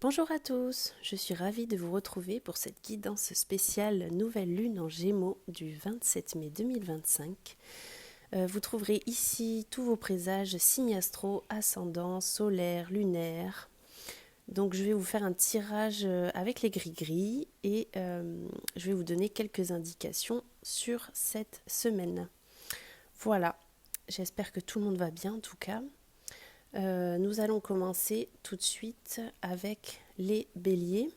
Bonjour à tous, je suis ravie de vous retrouver pour cette guidance spéciale Nouvelle Lune en Gémeaux du 27 mai 2025. Vous trouverez ici tous vos présages signes astro, ascendant, solaire, lunaire. Donc je vais vous faire un tirage avec les gris-gris et je vais vous donner quelques indications sur cette semaine. Voilà, j'espère que tout le monde va bien en tout cas. Nous allons commencer tout de suite avec les béliers.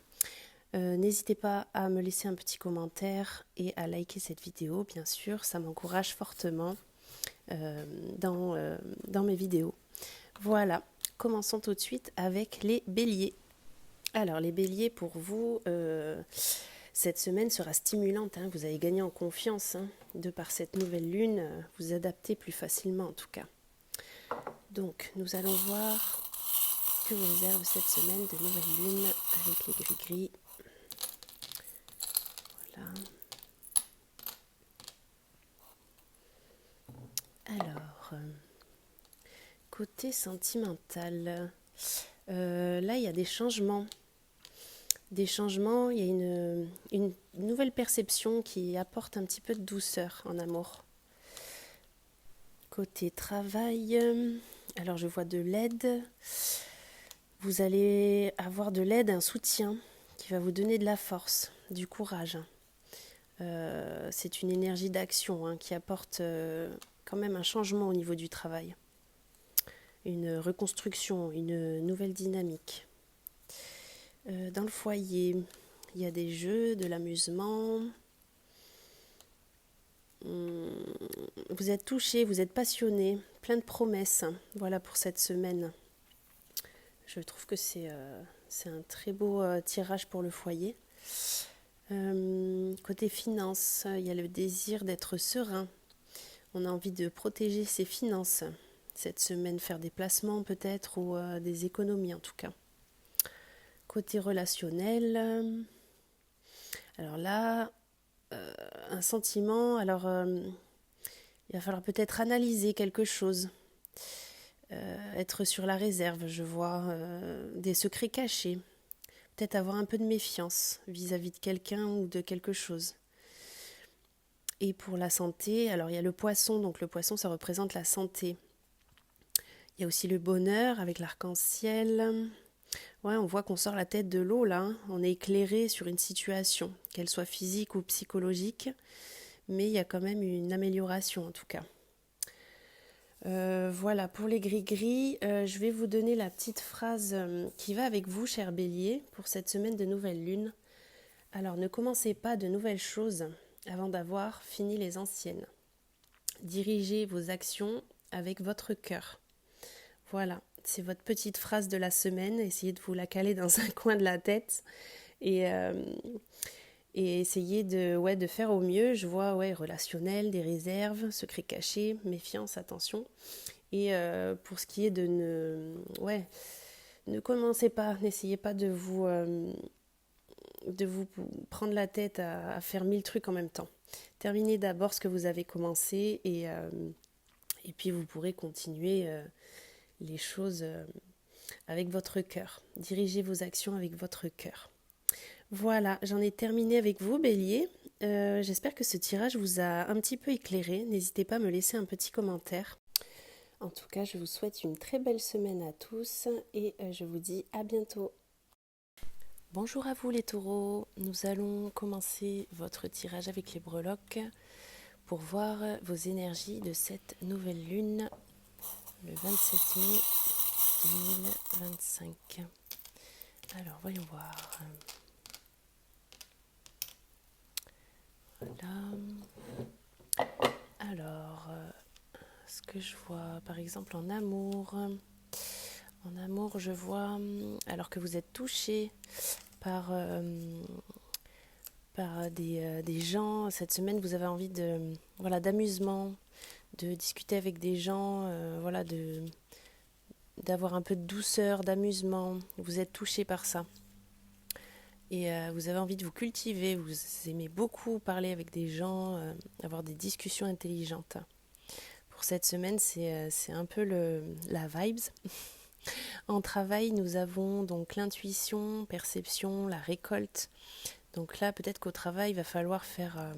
N'hésitez pas à me laisser un petit commentaire et à liker cette vidéo, bien sûr, ça m'encourage fortement euh, dans, euh, dans mes vidéos. Voilà, commençons tout de suite avec les béliers. Alors les béliers, pour vous, cette semaine sera stimulante, hein, vous allez gagner en confiance, hein, de par cette nouvelle lune, vous adaptez plus facilement en tout cas. Donc nous allons voir que vous réserve cette semaine de nouvelle lune avec les gris-gris. Voilà. Alors, côté sentimental, là il y a des changements. Il y a une nouvelle perception qui apporte un petit peu de douceur en amour. Côté travail, alors je vois de l'aide. Vous allez avoir de l'aide, un soutien qui va vous donner de la force, du courage. C'est une énergie d'action, hein, qui apporte quand même un changement au niveau du travail. Une reconstruction, une nouvelle dynamique. Dans le foyer, il y a des jeux, de l'amusement. Vous êtes touché, vous êtes passionné, plein de promesses. Voilà pour cette semaine. Je trouve que c'est un très beau tirage pour le foyer. Côté finances, il y a le désir d'être serein. On a envie de protéger ses finances cette semaine, faire des placements peut-être ou des économies en tout cas. Côté relationnel, alors là, un sentiment, alors il va falloir peut-être analyser quelque chose, être sur la réserve, je vois des secrets cachés, peut-être avoir un peu de méfiance vis-à-vis de quelqu'un ou de quelque chose. Et pour la santé, alors il y a le poisson, donc le poisson ça représente la santé. Il y a aussi le bonheur avec l'arc-en-ciel. Ouais, on voit qu'on sort la tête de l'eau là, hein. On est éclairé sur une situation, qu'elle soit physique ou psychologique, mais il y a quand même une amélioration en tout cas. Voilà, pour les gris-gris, je vais vous donner la petite phrase qui va avec vous, cher bélier, pour cette semaine de nouvelle lune. Alors, ne commencez pas de nouvelles choses avant d'avoir fini les anciennes. Dirigez vos actions avec votre cœur. Voilà, c'est votre petite phrase de la semaine. Essayez de vous la caler dans un coin de la tête et, euh, et essayez de faire au mieux. Je vois relationnel, des réserves, secrets cachés, méfiance, attention. Et pour ce qui est de ne commencez pas, n'essayez pas de vous prendre la tête à faire mille trucs en même temps. Terminez d'abord ce que vous avez commencé et puis vous pourrez continuer les choses avec votre cœur. Dirigez vos actions avec votre cœur. Voilà, j'en ai terminé avec vous, Bélier. J'espère que ce tirage vous a un petit peu éclairé. N'hésitez pas à me laisser un petit commentaire. En tout cas, je vous souhaite une très belle semaine à tous et je vous dis à bientôt. Bonjour à vous les taureaux, nous allons commencer votre tirage avec les breloques pour voir vos énergies de cette nouvelle lune le 27 mai 2025. Alors voyons voir. Voilà. Alors, ce que je vois par exemple en amour. En amour, je vois, alors que vous êtes touché par des gens. Cette semaine, vous avez envie d'amusement, de discuter avec des gens, d'avoir un peu de douceur, d'amusement. Vous êtes touché par ça. Et vous avez envie de vous cultiver. Vous aimez beaucoup parler avec des gens, avoir des discussions intelligentes. Pour cette semaine, c'est un peu la vibes. En travail, nous avons donc l'intuition, perception, la récolte. Donc là, peut-être qu'au travail, il va falloir faire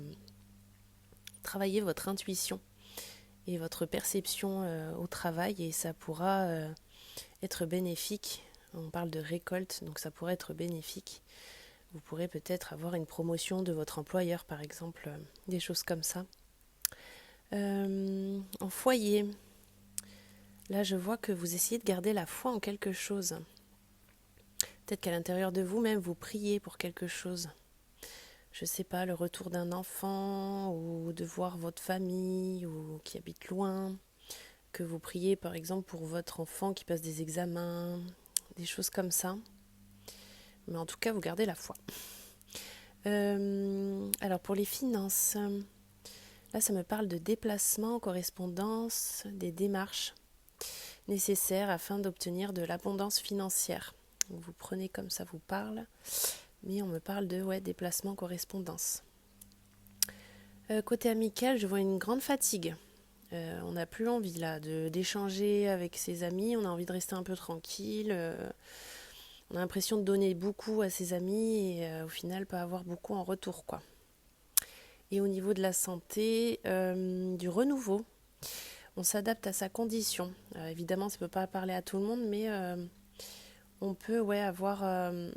travailler votre intuition et votre perception au travail et ça pourra être bénéfique. On parle de récolte, donc ça pourrait être bénéfique. Vous pourrez peut-être avoir une promotion de votre employeur, par exemple, des choses comme ça. En foyer, là je vois que vous essayez de garder la foi en quelque chose. Peut-être qu'à l'intérieur de vous-même, vous priez pour quelque chose. Je ne sais pas, le retour d'un enfant ou de voir votre famille ou qui habite loin. Que vous priez par exemple pour votre enfant qui passe des examens, des choses comme ça. Mais en tout cas, vous gardez la foi. Alors pour les finances, là ça me parle de déplacements, correspondance, des démarches nécessaires afin d'obtenir de l'abondance financière. Donc vous prenez comme ça vous parle, mais on me parle de déplacement, correspondance. Côté amical, je vois une grande fatigue. On n'a plus envie là d'échanger avec ses amis, on a envie de rester un peu tranquille. On a l'impression de donner beaucoup à ses amis et au final pas avoir beaucoup en retour, quoi. Et au niveau de la santé, du renouveau, on s'adapte à sa condition. Évidemment, ça ne peut pas parler à tout le monde, mais on peut avoir un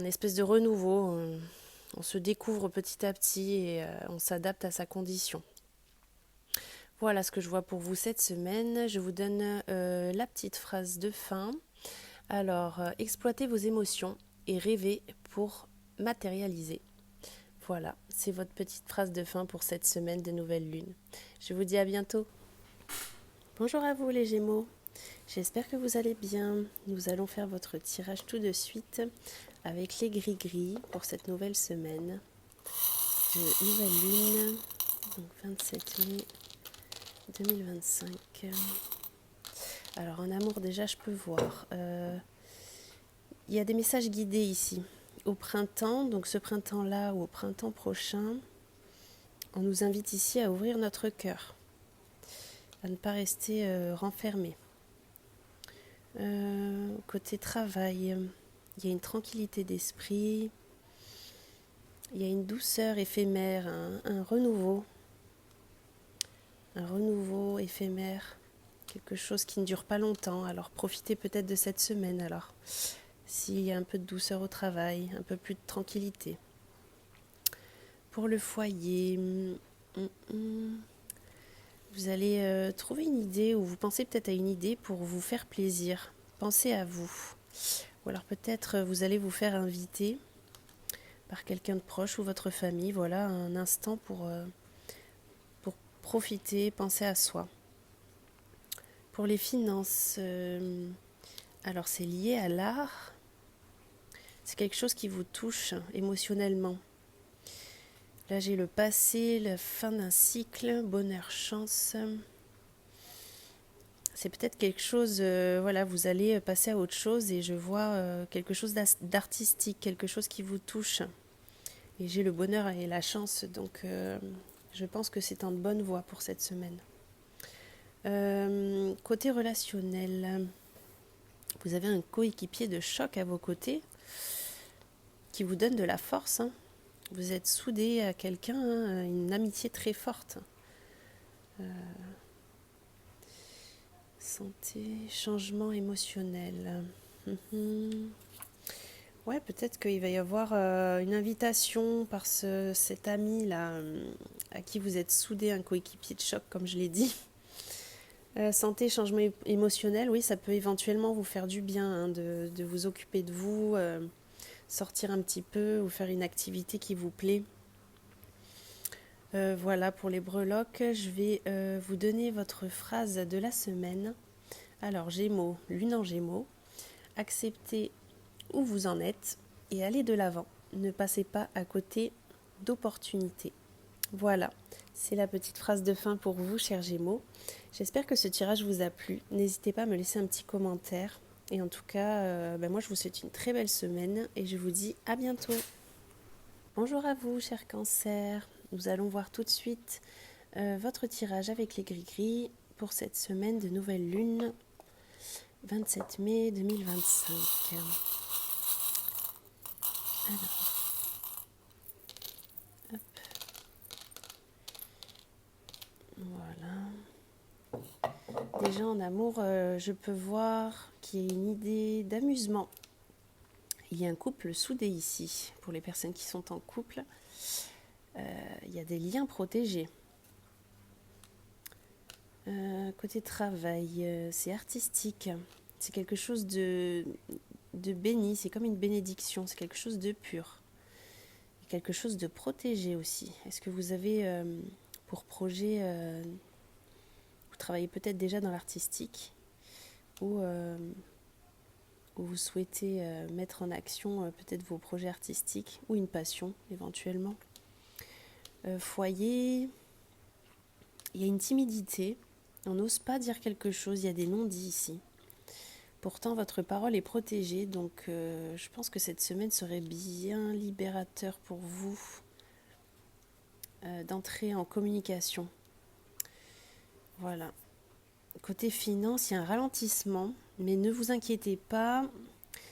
espèce de renouveau. On se découvre petit à petit et on s'adapte à sa condition. Voilà ce que je vois pour vous cette semaine. Je vous donne la petite phrase de fin. Alors, exploitez vos émotions et rêvez pour matérialiser. Voilà, c'est votre petite phrase de fin pour cette semaine de nouvelle lune. Je vous dis à bientôt. Bonjour à vous les Gémeaux. J'espère que vous allez bien. Nous allons faire votre tirage tout de suite avec les gris-gris pour cette nouvelle semaine de nouvelle lune, donc 27 mai 2025. Alors en amour déjà je peux voir. Il y a des messages guidés ici. Au printemps, donc ce printemps-là ou au printemps prochain, on nous invite ici à ouvrir notre cœur, à ne pas rester renfermé. Côté travail, il y a une tranquillité d'esprit, il y a une douceur éphémère, un renouveau éphémère, quelque chose qui ne dure pas longtemps. Alors profitez peut-être de cette semaine alors. S'il y a un peu de douceur au travail, un peu plus de tranquillité. Pour le foyer, vous allez trouver une idée ou vous pensez peut-être à une idée pour vous faire plaisir. Pensez à vous. Ou alors peut-être vous allez vous faire inviter par quelqu'un de proche ou votre famille. Voilà un instant pour profiter, penser à soi. Pour les finances, alors c'est lié à l'art. C'est quelque chose qui vous touche émotionnellement. Là, j'ai le passé, la fin d'un cycle, bonheur, chance. C'est peut-être quelque chose, vous allez passer à autre chose et je vois quelque chose d'artistique, quelque chose qui vous touche. Et j'ai le bonheur et la chance, donc je pense que c'est en bonne voie pour cette semaine. Côté relationnel, vous avez un coéquipier de choc à vos côtés qui vous donne de la force. Vous êtes soudés à quelqu'un, une amitié très forte. Santé, changement émotionnel. Ouais, peut-être qu'il va y avoir une invitation par cet ami-là à qui vous êtes soudés, un coéquipier de choc, comme je l'ai dit. Santé, changement émotionnel, oui, ça peut éventuellement vous faire du bien de vous occuper de vous, sortir un petit peu ou faire une activité qui vous plaît. Voilà, pour les breloques, je vais vous donner votre phrase de la semaine. Alors, Gémeaux, lune en Gémeaux, acceptez où vous en êtes et allez de l'avant. Ne passez pas à côté d'opportunités. Voilà, c'est la petite phrase de fin pour vous, chers Gémeaux. J'espère que ce tirage vous a plu. N'hésitez pas à me laisser un petit commentaire. Et en tout cas, moi je vous souhaite une très belle semaine et je vous dis à bientôt. Bonjour à vous, chers cancers. Nous allons voir tout de suite votre tirage avec les gris-gris pour cette semaine de nouvelle lune 27 mai 2025. Alors, hop, voilà. Déjà en amour, je peux voir qu'il y a une idée d'amusement. Il y a un couple soudé ici. Pour les personnes qui sont en couple, il y a des liens protégés. Côté travail, c'est artistique. C'est quelque chose de béni, c'est comme une bénédiction, c'est quelque chose de pur. Et quelque chose de protégé aussi. Est-ce que vous avez pour projet, vous travaillez peut-être déjà dans l'artistique ou vous souhaitez mettre en action peut-être vos projets artistiques ou une passion éventuellement. Foyer, il y a une timidité, on n'ose pas dire quelque chose, il y a des non-dits ici. Pourtant, votre parole est protégée, donc je pense que cette semaine serait bien libérateur pour vous d'entrer en communication. Voilà. Côté finance, il y a un ralentissement, mais ne vous inquiétez pas.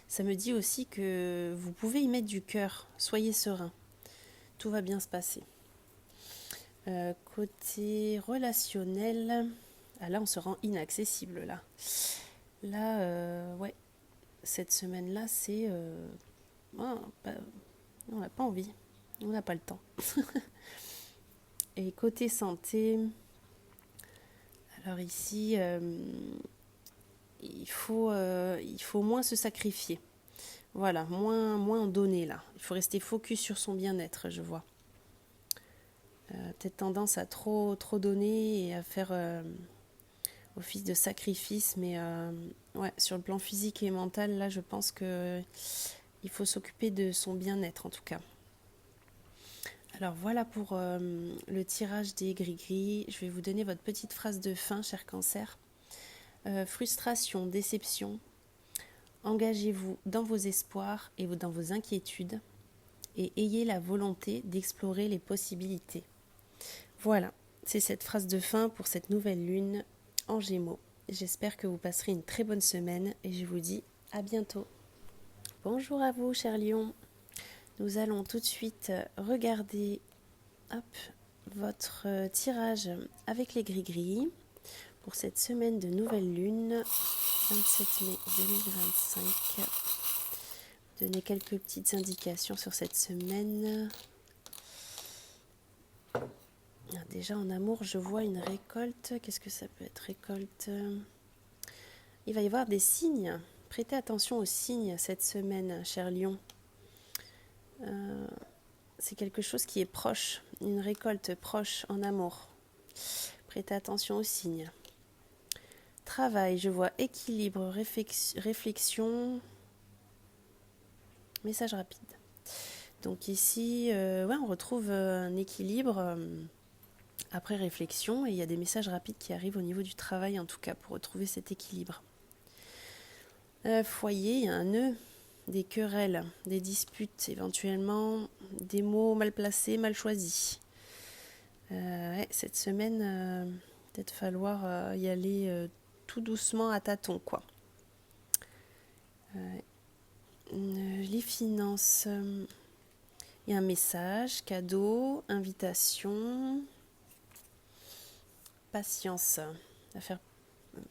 Ça me dit aussi que vous pouvez y mettre du cœur. Soyez serein. Tout va bien se passer. Côté relationnel, là on se rend inaccessible là. Là, ouais, cette semaine-là, c'est... on n'a pas envie, on n'a pas le temps. Et côté santé, alors ici, il faut moins se sacrifier. Voilà, moins en donner là. Il faut rester focus sur son bien-être, je vois. Peut-être tendance à trop donner et à faire office de sacrifice, mais ouais, sur le plan physique et mental, là, je pense que il faut s'occuper de son bien-être en tout cas. Alors voilà pour le tirage des gris-gris. Je vais vous donner votre petite phrase de fin, cher Cancer. Frustration, déception. Engagez-vous dans vos espoirs et dans vos inquiétudes et ayez la volonté d'explorer les possibilités. Voilà, c'est cette phrase de fin pour cette nouvelle lune en Gémeaux. J'espère que vous passerez une très bonne semaine et je vous dis à bientôt. Bonjour à vous, chers lions. Nous allons tout de suite regarder votre tirage avec les gris-gris pour cette semaine de nouvelle lune, 27 mai 2025. Donner quelques petites indications sur cette semaine. Déjà en amour, je vois une récolte. Qu'est-ce que ça peut être, récolte? Il va y avoir des signes. Prêtez attention aux signes cette semaine, cher lion. C'est quelque chose qui est proche, une récolte proche en amour. Prêtez attention aux signes. Travail, je vois équilibre, réflexion, message rapide. Donc ici, ouais, on retrouve un équilibre après réflexion et il y a des messages rapides qui arrivent au niveau du travail en tout cas pour retrouver cet équilibre. Foyer, il y a un nœud, des querelles, des disputes éventuellement, des mots mal placés, mal choisis. Ouais, cette semaine, peut-être falloir y aller tout doucement à tâtons, quoi. Les finances, il y a un message, cadeau, invitation, patience.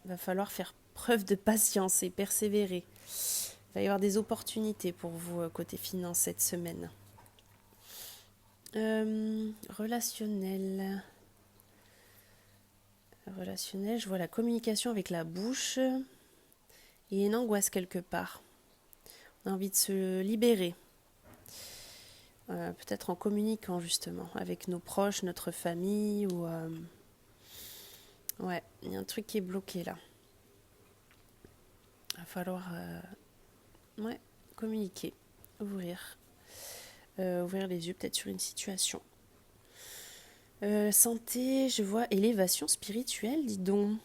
Va falloir faire preuve de patience et persévérer. Il va y avoir des opportunités pour vous côté finance cette semaine. Relationnel, je vois la communication avec la bouche et une angoisse quelque part. On a envie de se libérer. Peut-être en communiquant justement avec nos proches, notre famille ou... Ouais, il y a un truc qui est bloqué là. Il va falloir communiquer, ouvrir les yeux peut-être sur une situation. Santé, je vois élévation spirituelle, dis donc.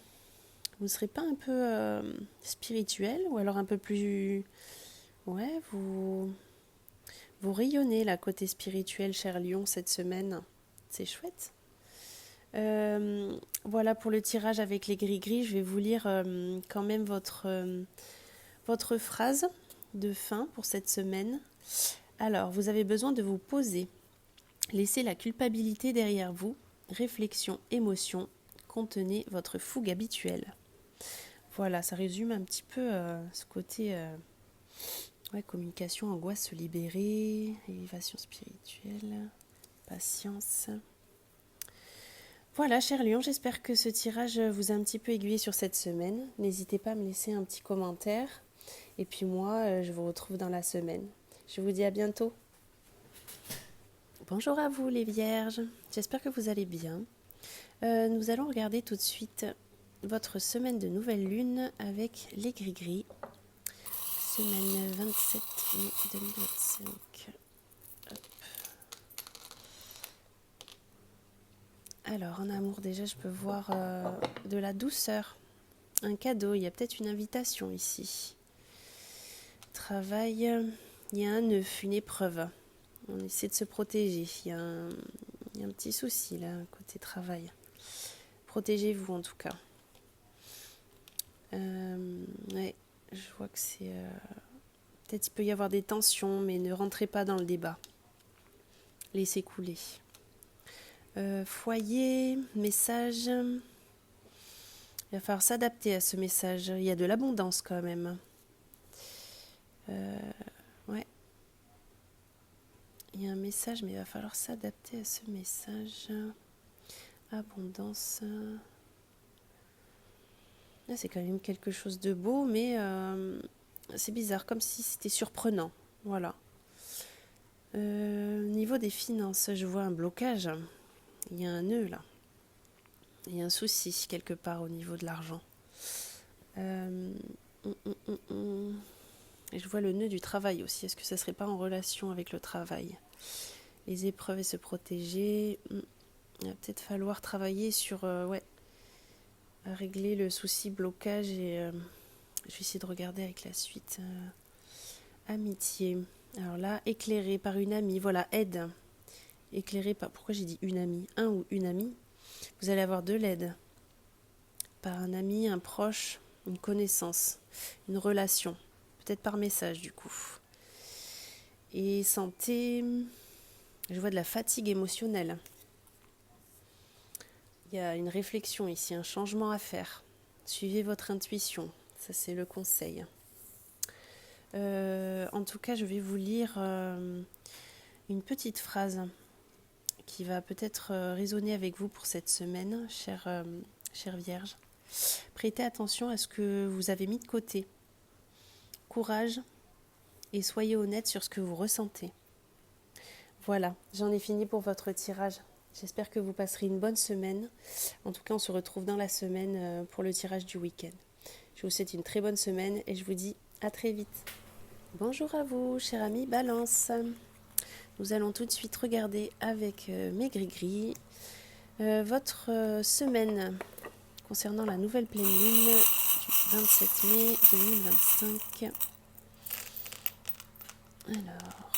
Vous ne serez pas un peu spirituel ou alors un peu plus... Ouais, vous rayonnez là côté spirituel, cher lion, cette semaine. C'est chouette. Voilà pour le tirage avec les gris-gris. Je vais vous lire quand même votre phrase de fin pour cette semaine. Alors, vous avez besoin de vous poser. Laissez la culpabilité derrière vous. Réflexion, émotion. Contenez votre fougue habituelle. Voilà, ça résume un petit peu ce côté communication, angoisse, se libérer, élévation spirituelle, patience. Voilà, cher Lion, j'espère que ce tirage vous a un petit peu aiguillé sur cette semaine. N'hésitez pas à me laisser un petit commentaire. Et puis moi, je vous retrouve dans la semaine. Je vous dis à bientôt. Bonjour à vous les vierges, j'espère que vous allez bien. Nous allons regarder tout de suite votre semaine de nouvelle lune avec les gris-gris. Semaine 27 mai 2025. Hop. Alors en amour déjà je peux voir de la douceur, un cadeau, il y a peut-être une invitation ici. Travail, il y a un œuf, une épreuve. On essaie de se protéger. Il y a un petit souci là, côté travail. Protégez-vous en tout cas. Ouais, je vois que c'est... peut-être il peut y avoir des tensions, mais ne rentrez pas dans le débat. Laissez couler. Foyer, message. Il va falloir s'adapter à ce message. Il y a de l'abondance quand même. Ouais. Il y a un message, mais il va falloir s'adapter à ce message. Abondance. Là, c'est quand même quelque chose de beau, mais c'est bizarre, comme si c'était surprenant. Voilà. Niveau des finances, je vois un blocage. Il y a un nœud là. Il y a un souci quelque part au niveau de l'argent. Et je vois le nœud du travail aussi. Est-ce que ça ne serait pas en relation avec le travail? Les épreuves et se protéger. Il va peut-être falloir travailler sur régler le souci blocage et je vais essayer de regarder avec la suite. Amitié. Alors là, éclairé par une amie. Voilà, aide. Éclairé par... Pourquoi j'ai dit une amie? Un ou une amie. Vous allez avoir de l'aide. Par un ami, un proche, une connaissance, une relation. Peut-être par message du coup. Et santé, je vois de la fatigue émotionnelle. Il y a une réflexion ici, un changement à faire. Suivez votre intuition, ça c'est le conseil. En tout cas, je vais vous lire une petite phrase qui va peut-être résonner avec vous pour cette semaine, chère Vierge. Prêtez attention à ce que vous avez mis de côté. Courage et soyez honnête sur ce que vous ressentez. Voilà, j'en ai fini pour votre tirage. J'espère que vous passerez une bonne semaine. En tout cas, on se retrouve dans la semaine pour le tirage du week-end. Je vous souhaite une très bonne semaine et je vous dis à très vite. Bonjour à vous, chers amis Balance. Nous allons tout de suite regarder avec mes gris-gris votre semaine concernant la nouvelle pleine lune du 27 mai 2025. Alors,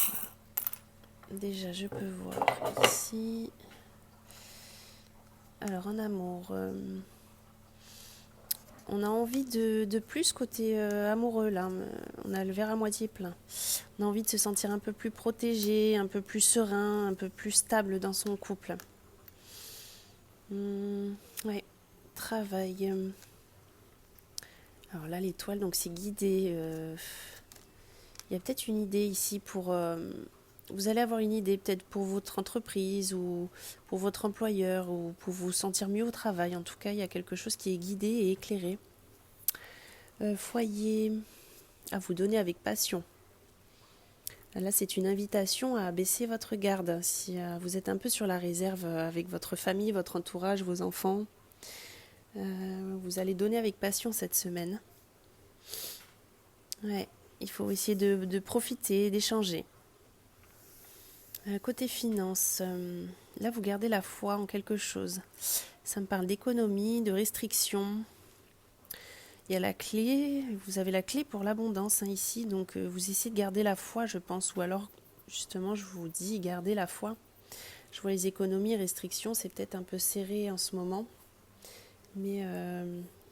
déjà je peux voir ici. Alors en amour, on a envie de plus côté amoureux là, on a le verre à moitié plein. On a envie de se sentir un peu plus protégé, un peu plus serein, un peu plus stable dans son couple. Ouais, travail. Alors là l'étoile, donc c'est guidé. Il y a peut-être une idée ici pour... vous allez avoir une idée peut-être pour votre entreprise ou pour votre employeur ou pour vous sentir mieux au travail. En tout cas, il y a quelque chose qui est guidé et éclairé. Foyer, à vous donner avec passion. Là, c'est une invitation à baisser votre garde. Si vous êtes un peu sur la réserve avec votre famille, votre entourage, vos enfants, vous allez donner avec passion cette semaine. Ouais, il faut essayer de profiter, d'échanger. Côté finance, là vous gardez la foi en quelque chose. Ça me parle d'économie, de restrictions. Il y a la clé, vous avez la clé pour l'abondance ici, donc vous essayez de garder la foi je pense, ou alors justement je vous dis gardez la foi. Je vois les économies, restrictions, c'est peut-être un peu serré en ce moment. Mais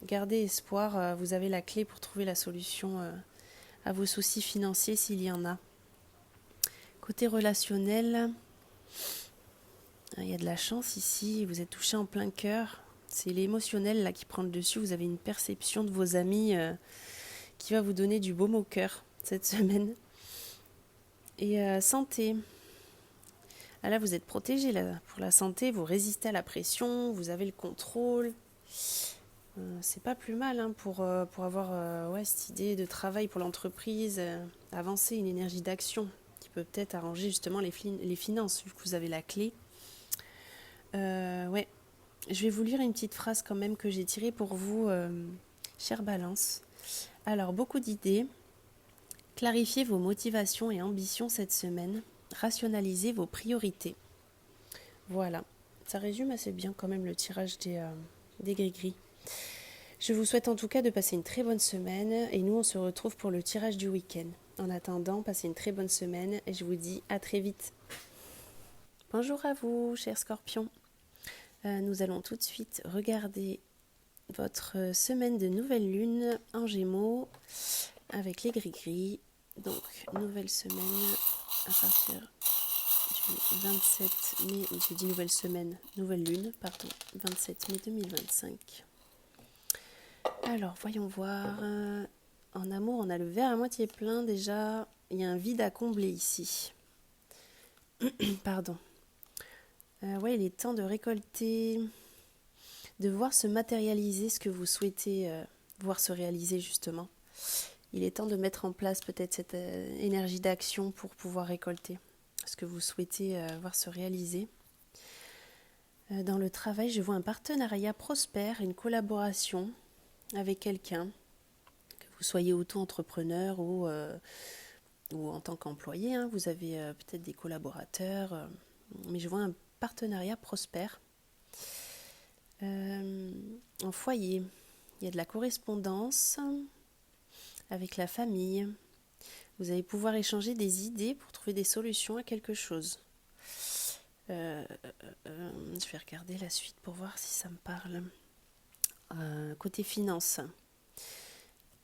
gardez espoir, vous avez la clé pour trouver la solution à vos soucis financiers s'il y en a. Côté relationnel, il y a de la chance ici, vous êtes touché en plein cœur. C'est l'émotionnel là qui prend le dessus, vous avez une perception de vos amis qui va vous donner du baume au cœur cette semaine. Et santé. Ah là, vous êtes protégé là. Pour la santé, vous résistez à la pression, vous avez le contrôle. C'est pas plus mal hein, pour avoir cette idée de travail pour l'entreprise, avancer, une énergie d'action qui peut peut-être arranger justement les finances, vu que vous avez la clé. Ouais, je vais vous lire une petite phrase quand même que j'ai tirée pour vous, chère Balance. Alors, beaucoup d'idées. Clarifiez vos motivations et ambitions cette semaine. Rationalisez vos priorités. Voilà, ça résume assez bien quand même le tirage des gris-gris. Je vous souhaite en tout cas de passer une très bonne semaine et nous on se retrouve pour le tirage du week-end. En attendant, passez une très bonne semaine et je vous dis à très vite. Bonjour à vous, chers scorpions. Nous allons tout de suite regarder votre semaine de nouvelle lune en Gémeaux avec les gris-gris. Donc, nouvelle semaine à partir du 27 mai, j'ai dit nouvelle semaine, nouvelle lune, pardon, 27 mai 2025. Alors, voyons voir. En amour, on a le verre à moitié plein déjà. Il y a un vide à combler ici. Pardon. Ouais, il est temps de récolter, de voir se matérialiser ce que vous souhaitez voir se réaliser justement. Il est temps de mettre en place peut-être cette énergie d'action pour pouvoir récolter ce que vous souhaitez voir se réaliser. Dans le travail, je vois un partenariat prospère, une collaboration avec quelqu'un, que vous soyez auto-entrepreneur ou en tant qu'employé, hein, vous avez peut-être des collaborateurs, mais je vois un partenariat prospère. En foyer, il y a de la correspondance avec la famille. Vous allez pouvoir échanger des idées pour trouver des solutions à quelque chose. Je vais regarder la suite pour voir si ça me parle. Côté finance,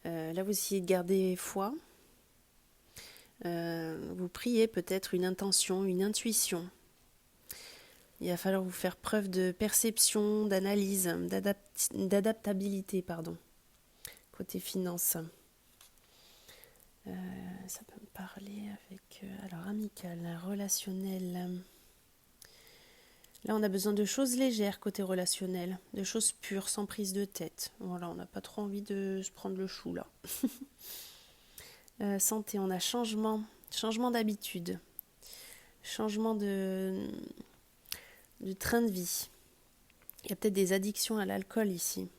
là vous essayez de garder foi. Vous priez peut-être une intention, une intuition. Il va falloir vous faire preuve de perception, d'analyse, d'adaptabilité, pardon. Côté finance. Ça peut me parler avec... alors, amical, relationnel. Là, on a besoin de choses légères côté relationnel, de choses pures, sans prise de tête. Voilà, on n'a pas trop envie de se prendre le chou, là. Santé, on a changement d'habitude, changement de train de vie. Il y a peut-être des addictions à l'alcool ici,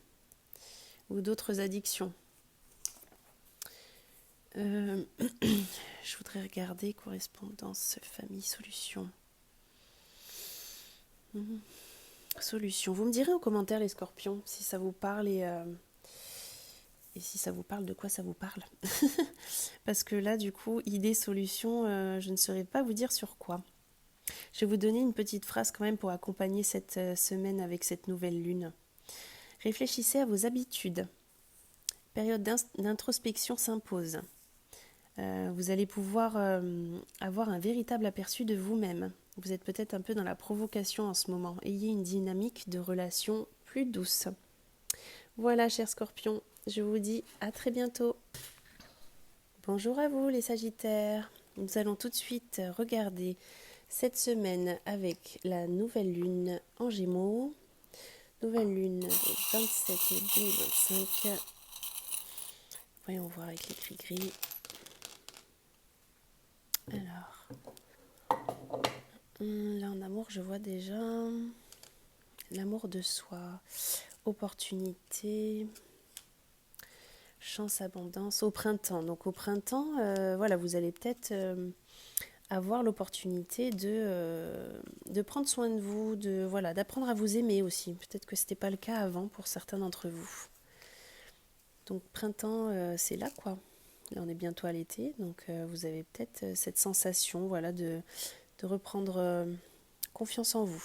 ou d'autres addictions. Je voudrais regarder correspondance, famille, solution. Solution. Vous me direz en commentaire les scorpions si ça vous parle et si ça vous parle, de quoi ça vous parle. Parce que là, du coup, idée, solution, je ne saurais pas vous dire sur quoi. Je vais vous donner une petite phrase quand même pour accompagner cette semaine avec cette nouvelle lune. Réfléchissez à vos habitudes. Période d'introspection s'impose. Vous allez pouvoir avoir un véritable aperçu de vous-même. Vous êtes peut-être un peu dans la provocation en ce moment. Ayez une dynamique de relation plus douce. Voilà, chers scorpions, je vous dis à très bientôt. Bonjour à vous, les sagittaires. Nous allons tout de suite regarder cette semaine avec la nouvelle lune en Gémeaux. Nouvelle lune le 27 mai 2025. Voyons voir avec les gris-gris. Alors, là en amour, je vois déjà l'amour de soi, opportunité, chance, abondance, au printemps. Donc au printemps, voilà, vous allez peut-être avoir l'opportunité de prendre soin de vous, d'apprendre à vous aimer aussi. Peut-être que ce n'était pas le cas avant pour certains d'entre vous. Donc printemps, c'est là quoi. Là, on est bientôt à l'été, donc vous avez peut-être cette sensation, voilà, de reprendre confiance en vous.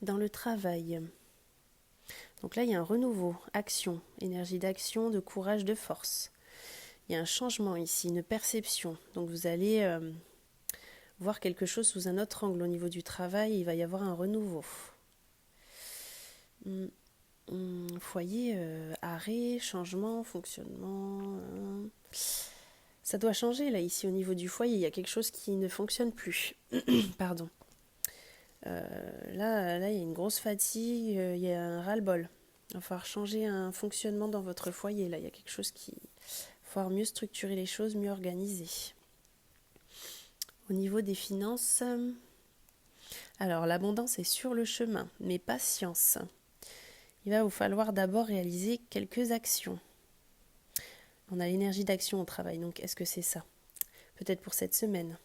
Dans le travail, donc là il y a un renouveau, action, énergie d'action, de courage, de force. Il y a un changement ici, une perception. Donc vous allez voir quelque chose sous un autre angle au niveau du travail, il va y avoir un renouveau. Foyer, arrêt, changement, fonctionnement. Ça doit changer là, ici au niveau du foyer, il y a quelque chose qui ne fonctionne plus. Pardon. Là, il y a une grosse fatigue, il y a un ras-le-bol. Il va falloir changer un fonctionnement dans votre foyer. Là, il y a quelque chose qui... Il va falloir mieux structurer les choses, mieux organiser. Au niveau des finances, alors l'abondance est sur le chemin, mais patience. Il va vous falloir d'abord réaliser quelques actions. On a l'énergie d'action au travail, donc est-ce que c'est ça? Peut-être pour cette semaine.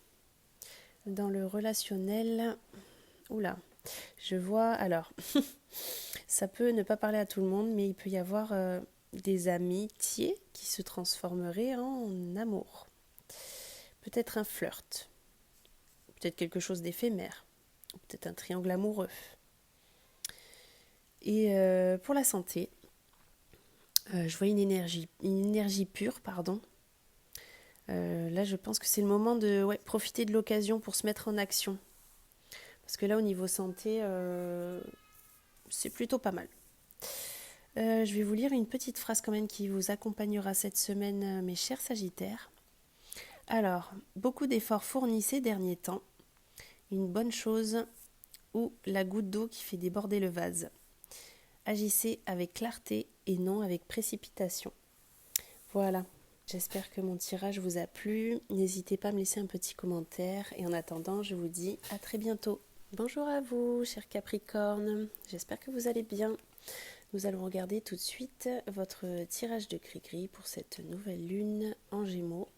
Dans le relationnel, oula, je vois, alors, ça peut ne pas parler à tout le monde, mais il peut y avoir des amitiés qui se transformeraient en amour. Peut-être un flirt, peut-être quelque chose d'éphémère, peut-être un triangle amoureux. Et pour la santé, je vois une énergie pure, pardon. Là, je pense que c'est le moment de profiter de l'occasion pour se mettre en action. Parce que là, au niveau santé, c'est plutôt pas mal. Je vais vous lire une petite phrase quand même qui vous accompagnera cette semaine, mes chers Sagittaires. Alors, beaucoup d'efforts fournis ces derniers temps. Une bonne chose ou la goutte d'eau qui fait déborder le vase. Agissez avec clarté et non avec précipitation. Voilà, j'espère que mon tirage vous a plu. N'hésitez pas à me laisser un petit commentaire. Et en attendant, je vous dis à très bientôt. Bonjour à vous, chers Capricornes. J'espère que vous allez bien. Nous allons regarder tout de suite votre tirage de gris-gris pour cette nouvelle lune en Gémeaux.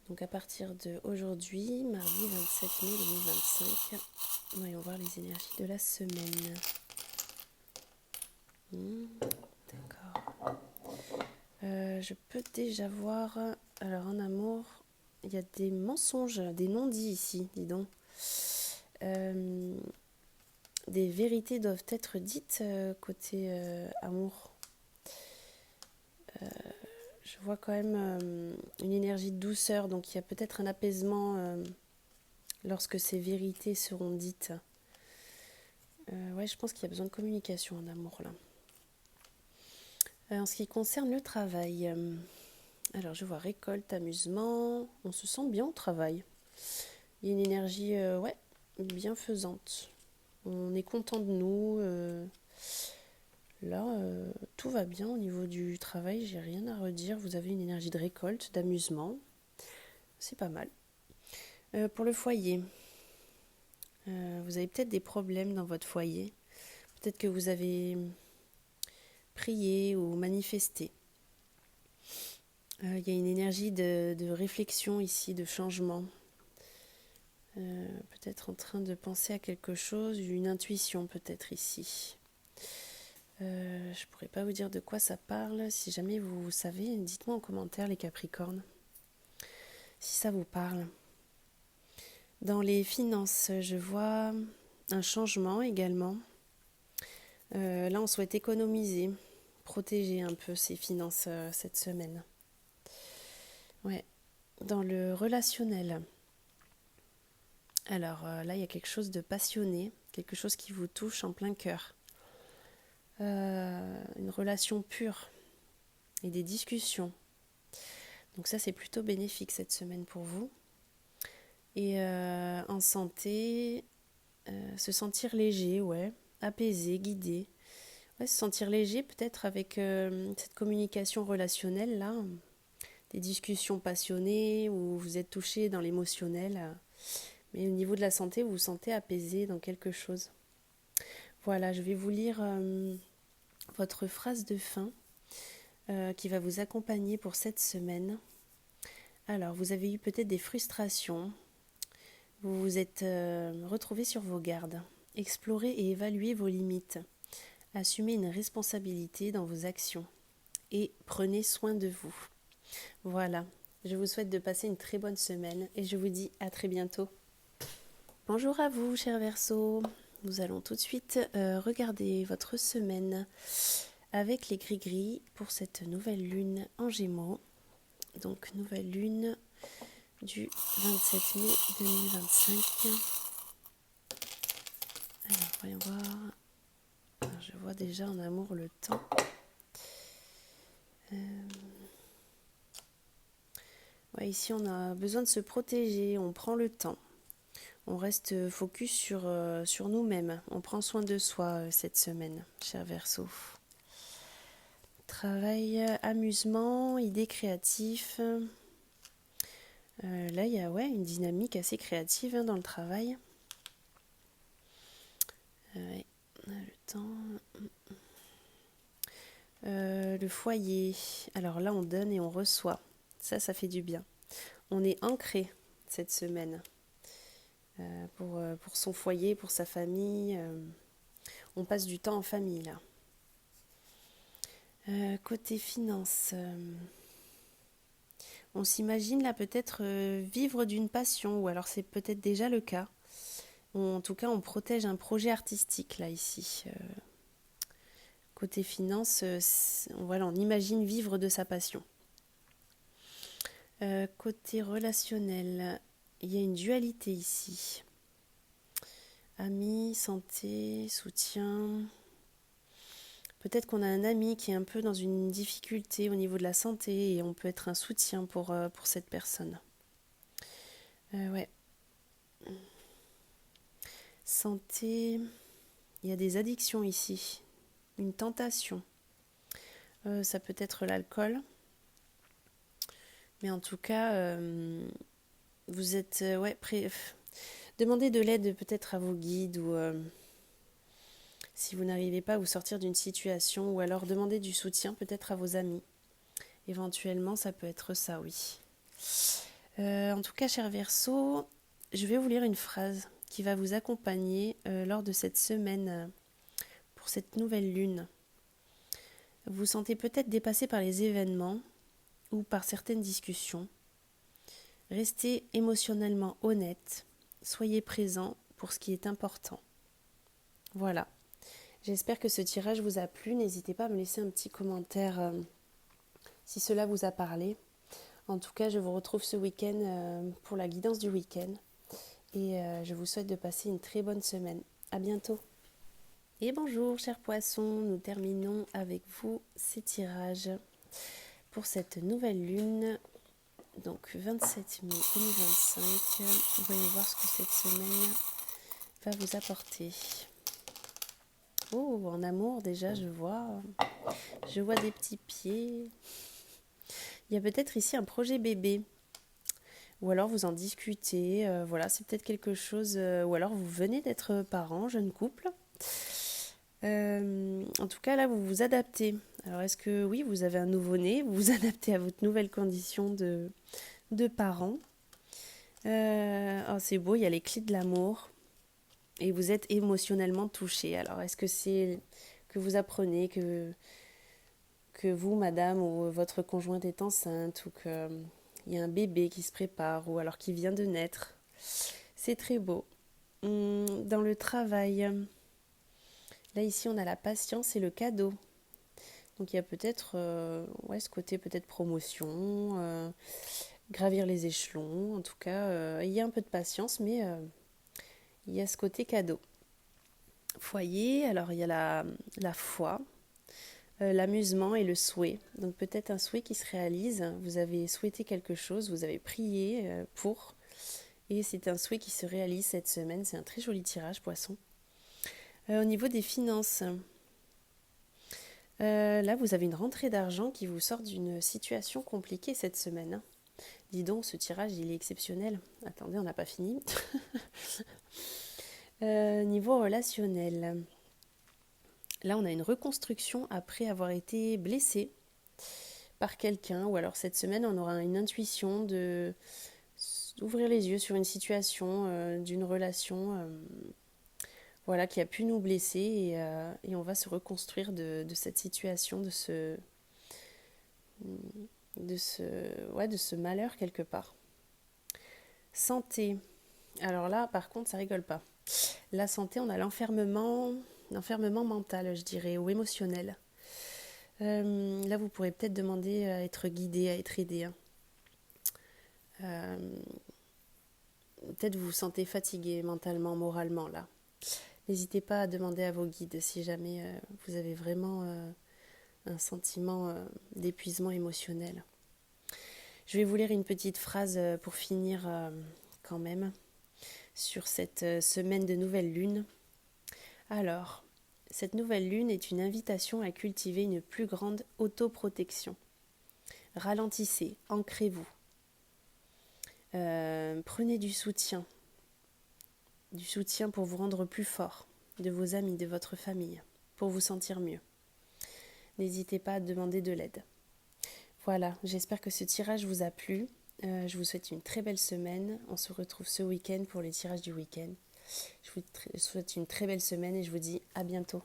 Donc à partir d'aujourd'hui, mardi 27 mai 2025, voyons voir les énergies de la semaine. D'accord. Je peux déjà voir, alors en amour, il y a des mensonges, des non-dits ici, dis donc. Des vérités doivent être dites côté amour. Je vois quand même une énergie de douceur, donc il y a peut-être un apaisement lorsque ces vérités seront dites. Ouais, je pense qu'il y a besoin de communication en amour là. En ce qui concerne le travail, alors je vois récolte, amusement, on se sent bien au travail. Il y a une énergie bienfaisante. On est content de nous. Là, tout va bien au niveau du travail, j'ai rien à redire. Vous avez une énergie de récolte, d'amusement. C'est pas mal. Pour le foyer, vous avez peut-être des problèmes dans votre foyer. Peut-être que vous avez prié ou manifesté. Il y a une énergie de réflexion ici, de changement. Peut-être en train de penser à quelque chose, une intuition peut-être ici. Je ne pourrais pas vous dire de quoi ça parle. Si jamais vous savez, dites-moi en commentaire les Capricornes, si ça vous parle. Dans les finances, je vois un changement également. Là, on souhaite économiser, protéger un peu ses finances cette semaine. Ouais. Dans le relationnel, alors là, il y a quelque chose de passionné, quelque chose qui vous touche en plein cœur. Une relation pure et des discussions. Donc ça, c'est plutôt bénéfique cette semaine pour vous. Et en santé, se sentir léger, apaisé, guidé. Se sentir léger peut-être avec cette communication relationnelle là, des discussions passionnées où vous êtes touché dans l'émotionnel. Mais au niveau de la santé, vous vous sentez apaisé dans quelque chose. Voilà, je vais vous lire votre phrase de fin qui va vous accompagner pour cette semaine. Alors, vous avez eu peut-être des frustrations. Vous vous êtes retrouvé sur vos gardes. Explorez et évaluez vos limites. Assumez une responsabilité dans vos actions. Et prenez soin de vous. Voilà, je vous souhaite de passer une très bonne semaine et je vous dis à très bientôt. Bonjour à vous, chers Verseaux. Nous allons tout de suite regarder votre semaine avec les gris-gris pour cette nouvelle lune en Gémeaux. Donc, nouvelle lune du 27 mai 2025. Alors, voyons voir. Alors, je vois déjà en amour le temps. Ouais, ici, on a besoin de se protéger, on prend le temps. On reste focus sur nous-mêmes. On prend soin de soi cette semaine, cher Verseau. Travail, amusement, idées créatives. Là, il y a une dynamique assez créative dans le travail. Le temps. Le foyer. Alors là, on donne et on reçoit. Ça fait du bien. On est ancré cette semaine pour son foyer, pour sa famille. On passe du temps en famille là. Côté finance, on s'imagine là peut-être vivre d'une passion, ou alors c'est peut-être déjà le cas. En tout cas, on protège un projet artistique là ici. Côté finance, on imagine vivre de sa passion. Côté relationnel, il y a une dualité ici. Amis, santé, soutien. Peut-être qu'on a un ami qui est un peu dans une difficulté au niveau de la santé et on peut être un soutien pour cette personne. Santé, il y a des addictions ici, une tentation. Ça peut être l'alcool. Mais en tout cas, vous êtes demandez de l'aide peut-être à vos guides ou si vous n'arrivez pas à vous sortir d'une situation, ou alors demandez du soutien peut-être à vos amis. Éventuellement, ça peut être ça, oui. En tout cas, cher Verseau, je vais vous lire une phrase qui va vous accompagner lors de cette semaine pour cette nouvelle lune. Vous vous sentez peut-être dépassé par les événements ou par certaines discussions. Restez émotionnellement honnête, soyez présent pour ce qui est important. Voilà. J'espère que ce tirage vous a plu. N'hésitez pas à me laisser un petit commentaire si cela vous a parlé. En tout cas, je vous retrouve ce week-end pour la guidance du week-end. Et je vous souhaite de passer une très bonne semaine. À bientôt. Et bonjour, chers poissons. Nous terminons avec vous ces tirages pour cette nouvelle lune. Donc 27 mai 2025. Voyons voir ce que cette semaine va vous apporter. Oh, en amour déjà, je vois des petits pieds. Il y a peut-être ici un projet bébé. Ou alors vous en discutez. C'est peut-être quelque chose. Ou alors vous venez d'être parent, jeune couple. En tout cas, là, vous vous adaptez. Alors, est-ce que oui, vous avez un nouveau-né, vous vous adaptez à votre nouvelle condition de parent. C'est beau, il y a les clés de l'amour. Et vous êtes émotionnellement touché. Alors, est-ce que c'est que vous apprenez que vous, madame, ou votre conjointe est enceinte, ou qu'il y a un bébé qui se prépare, ou alors qui vient de naître? C'est très beau. Dans le travail, là, ici, on a la patience et le cadeau. Donc, il y a peut-être ce côté peut-être promotion, gravir les échelons. En tout cas, il y a un peu de patience, mais il y a ce côté cadeau. Foyer, alors il y a la foi, l'amusement et le souhait. Donc peut-être un souhait qui se réalise. Vous avez souhaité quelque chose, vous avez prié pour. Et c'est un souhait qui se réalise cette semaine. C'est un très joli tirage, poisson. Au niveau des finances, là vous avez une rentrée d'argent qui vous sort d'une situation compliquée cette semaine. Dis donc, ce tirage il est exceptionnel. Attendez, on n'a pas fini. Niveau relationnel, là on a une reconstruction après avoir été blessé par quelqu'un, ou alors cette semaine on aura une intuition d'ouvrir les yeux sur une situation d'une relation qui a pu nous blesser, et on va se reconstruire de cette situation, de ce malheur quelque part. Santé, Alors là, par contre, ça rigole pas. La santé, on a l'enfermement mental, je dirais, ou émotionnel. Là, vous pourrez peut-être demander à être guidé, à être aidé, hein. Euh, Peut-être vous vous sentez fatigué mentalement, moralement, là. N'hésitez pas à demander à vos guides si jamais vous avez vraiment un sentiment d'épuisement émotionnel. Je vais vous lire une petite phrase pour finir quand même sur cette semaine de nouvelle lune. Alors, cette nouvelle lune est une invitation à cultiver une plus grande autoprotection. Ralentissez, ancrez-vous. Prenez du soutien pour vous rendre plus fort, de vos amis, de votre famille, pour vous sentir mieux. N'hésitez pas à demander de l'aide. Voilà, j'espère que ce tirage vous a plu. Je vous souhaite une très belle semaine. On se retrouve ce week-end pour les tirages du week-end. Je vous souhaite une très belle semaine et je vous dis à bientôt.